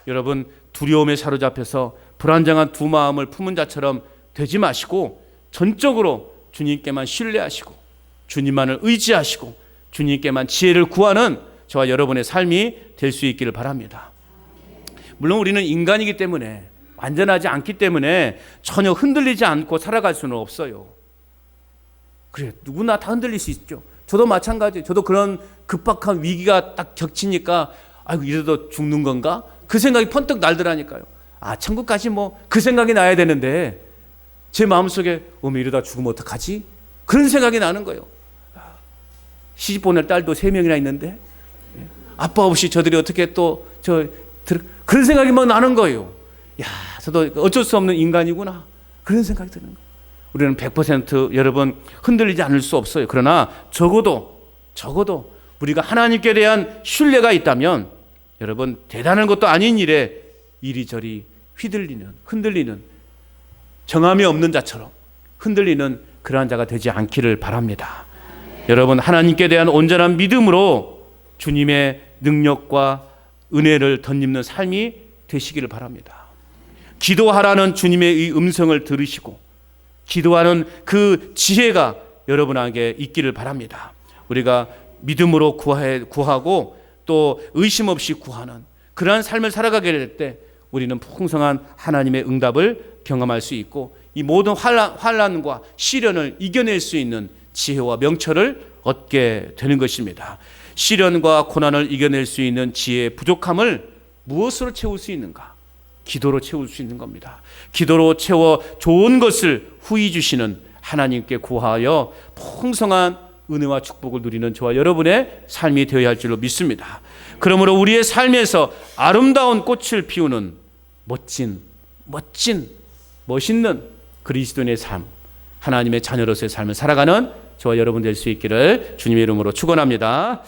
여러분 두려움에 사로잡혀서 불안정한 두 마음을 품은 자처럼 되지 마시고 전적으로 주님께만 신뢰하시고 주님만을 의지하시고 주님께만 지혜를 구하는 저와 여러분의 삶이 될 수 있기를 바랍니다. 물론 우리는 인간이기 때문에 완전하지 않기 때문에 전혀 흔들리지 않고 살아갈 수는 없어요. 그래, 누구나 다 흔들릴 수 있죠. 저도 마찬가지예요. 저도 그런 급박한 위기가 딱 겹치니까 아이고 이러다 죽는 건가? 그 생각이 번뜩 날더라니까요. 아, 천국까지 그 생각이 나야 되는데 제 마음속에 이러다 죽으면 어떡하지? 그런 생각이 나는 거예요. 시집 보낼 딸도 3명이나 있는데 아빠 없이 저들이 어떻게 그런 생각이 막 나는 거예요. 야, 저도 어쩔 수 없는 인간이구나. 그런 생각이 드는 거예요. 우리는 100% 여러분 흔들리지 않을 수 없어요. 그러나 적어도 우리가 하나님께 대한 신뢰가 있다면 여러분 대단한 것도 아닌 일에 이리저리 흔들리는 정함이 없는 자처럼 흔들리는 그러한 자가 되지 않기를 바랍니다. 여러분 하나님께 대한 온전한 믿음으로 주님의 능력과 은혜를 덧입는 삶이 되시기를 바랍니다. 기도하라는 주님의 음성을 들으시고 기도하는 그 지혜가 여러분에게 있기를 바랍니다. 우리가 믿음으로 구하고 또 의심 없이 구하는 그러한 삶을 살아가게 될 때 우리는 풍성한 하나님의 응답을 경험할 수 있고 이 모든 환난과 시련을 이겨낼 수 있는 지혜와 명철을 얻게 되는 것입니다. 시련과 고난을 이겨낼 수 있는 지혜의 부족함을 무엇으로 채울 수 있는가? 기도로 채울 수 있는 겁니다. 기도로 채워 좋은 것을 후히 주시는 하나님께 구하여 풍성한 은혜와 축복을 누리는 저와 여러분의 삶이 되어야 할 줄로 믿습니다. 그러므로 우리의 삶에서 아름다운 꽃을 피우는 멋있는 그리스도인의 삶, 하나님의 자녀로서의 삶을 살아가는 저와 여러분 될 수 있기를 주님의 이름으로 축원합니다.